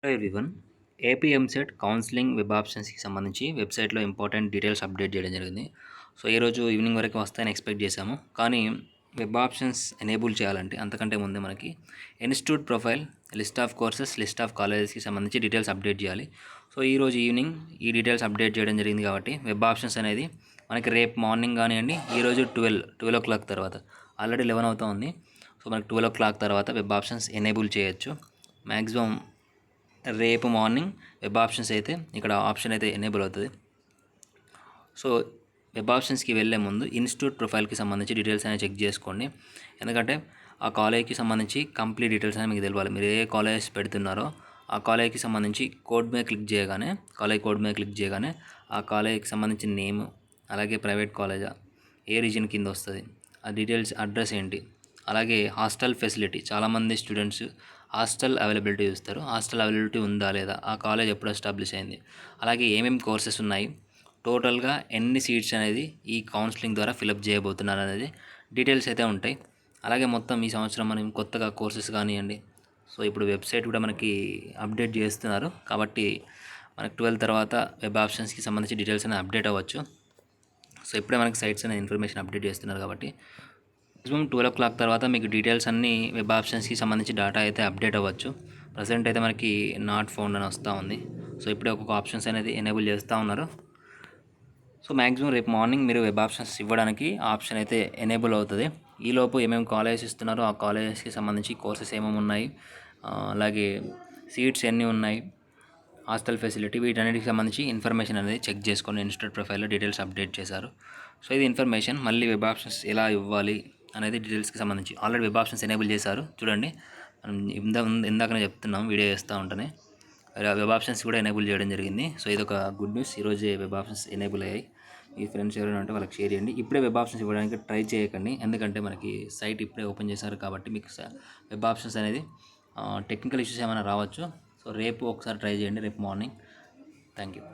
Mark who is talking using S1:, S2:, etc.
S1: Hello everyone. AP EAMCET counselling web ఆప్షన్స్కి సంబంధించి వెబ్సైట్లో ఇంపార్టెంట్ డీటెయిల్స్ అప్డేట్ చేయడం జరిగింది. సో ఈరోజు ఈవినింగ్ వరకు వస్తాయని ఎక్స్పెక్ట్ చేశాము. కానీ వెబ్ ఆప్షన్స్ ఎనేబుల్ చేయాలంటే అంతకంటే ముందే మనకి institute profile, list of courses, list of కాలేజెస్కి సంబంధించి డీటెయిల్స్ అప్డేట్ చేయాలి. సో ఈరోజు ఈవినింగ్ ఈ డీటెయిల్స్ అప్డేట్ చేయడం జరిగింది కాబట్టి వెబ్ ఆప్షన్స్ అనేది మనకి రేపు మార్నింగ్ కానివ్వండి, ఈరోజు 12 o'clock తర్వాత, ఆల్రెడీ 11 అవుతా ఉంది. సో మనకి 12 o'clock తర్వాత వెబ్ ఆప్షన్స్ ఎనేబుల్ చేయొచ్చు. మ్యాక్సిమం రేపు మార్నింగ్ వెబ్ ఆప్షన్స్ అయితే ఇక్కడ ఆప్షన్ అయితే ఎనేబుల్ అవుతుంది. సో వెబ్ ఆప్షన్స్కి వెళ్ళే ముందు ఇన్స్టిట్యూట్ ప్రొఫైల్కి సంబంధించి డీటెయిల్స్ అనేవి చెక్ చేసుకోండి. ఎందుకంటే ఆ కాలేజ్కి సంబంధించి కంప్లీట్ డీటెయిల్స్ అనేవి మీకు తెలియాలి. మీరు ఏ కాలేజ్ పెడుతున్నారో ఆ కాలేజ్కి సంబంధించి కోడ్ మీద క్లిక్ చేయగానే, కాలేజ్ కోడ్ మీద క్లిక్ చేయగానే ఆ కాలేజ్కి సంబంధించిన నేమ్, అలాగే ప్రైవేట్ కాలేజా, ఏ రీజన్ కింద వస్తుంది, ఆ డీటెయిల్స్, అడ్రస్ ఏంటి, అలాగే హాస్టల్ ఫెసిలిటీ. చాలామంది స్టూడెంట్స్ హాస్టల్ అవైలబిలిటీ చూస్తారు. హాస్టల్ అవైలబిలిటీ ఉందా లేదా, ఆ కాలేజ్ ఎప్పుడు ఎస్టాబ్లిష్ అయింది, అలాగే ఏమేమి కోర్సెస్ ఉన్నాయి, టోటల్గా ఎన్ని సీట్స్ అనేది ఈ కౌన్సిలింగ్ ద్వారా ఫిలప్ చేయబోతున్నారు అనేది డీటెయిల్స్ అయితే ఉంటాయి. అలాగే మొత్తం ఈ సంవత్సరం మనం కొత్తగా కోర్సెస్ కానివ్వండి, సో ఇప్పుడు వెబ్సైట్ కూడా మనకి అప్డేట్ చేస్తున్నారు కాబట్టి మనకి 12 తర్వాత వెబ్ ఆప్షన్స్కి సంబంధించి డీటెయిల్స్ అనేది అప్డేట్ అవ్వచ్చు. సో ఇప్పుడే మనకి సైట్స్ అనే ఇన్ఫర్మేషన్ అప్డేట్ చేస్తున్నారు కాబట్టి మ్యాక్సిమం 12 o'clock తర్వాత మీకు డీటెయిల్స్ అన్నీ వెబ్ ఆప్షన్స్కి సంబంధించి డేటా అయితే అప్డేట్ అవ్వచ్చు. ప్రజెంట్ అయితే మనకి నాట్ ఫౌండ్ అని వస్తూ ఉంది. సో ఇప్పుడే ఒక్కొక్క ఆప్షన్స్ అనేది ఎనేబుల్ చేస్తూ ఉన్నారు. సో మ్యాక్సిమం రేపు మార్నింగ్ మీరు వెబ్ ఆప్షన్స్ ఇవ్వడానికి ఆప్షన్ అయితే ఎనేబుల్ అవుతుంది. ఈలోపు ఏమేమి కాలేజెస్ ఇస్తున్నారో ఆ కాలేజెస్కి సంబంధించి కోర్సెస్ ఏమేమి ఉన్నాయి, అలాగే సీట్స్ ఎన్ని ఉన్నాయి, హాస్టల్ ఫెసిలిటీ, వీటన్నిటికి సంబంధించి ఇన్ఫర్మేషన్ అనేది చెక్ చేసుకొని ఇన్స్టిట్యూట్ ప్రొఫైల్లో డీటెయిల్స్ అప్డేట్ చేశారు. సో ఇది ఇన్ఫర్మేషన్. మళ్ళీ వెబ్ ఆప్షన్స్ ఎలా ఇవ్వాలి అనేది డీటెయిల్స్కి సంబంధించి ఆల్రెడీ వెబ్ ఆప్షన్స్ ఎనేబుల్ చేశారు. చూడండి, మనం ఇందాకనే చెప్తున్నాం, వీడియో చేస్తూ ఉంటానే వెబ్ ఆప్షన్స్ కూడా ఎనేబుల్ చేయడం జరిగింది. సో ఇది ఒక గుడ్ న్యూస్. ఈరోజే వెబ్ ఆప్షన్స్ ఎనేబుల్ అయ్యాయి. మీ ఫ్రెండ్స్ ఎవరైనా ఉంటే వాళ్ళకి షేర్ చేయండి. ఇప్పుడే వెబ్ ఆప్షన్స్ ఇవ్వడానికి ట్రై చేయకండి, ఎందుకంటే మనకి సైట్ ఇప్పుడే ఓపెన్ చేశారు కాబట్టి మీకు వెబ్ ఆప్షన్స్ అనేది టెక్నికల్ ఇష్యూస్ ఏమైనా రావచ్చు. సో రేపు ఒకసారి ట్రై చేయండి, రేపు మార్నింగ్. Thank you.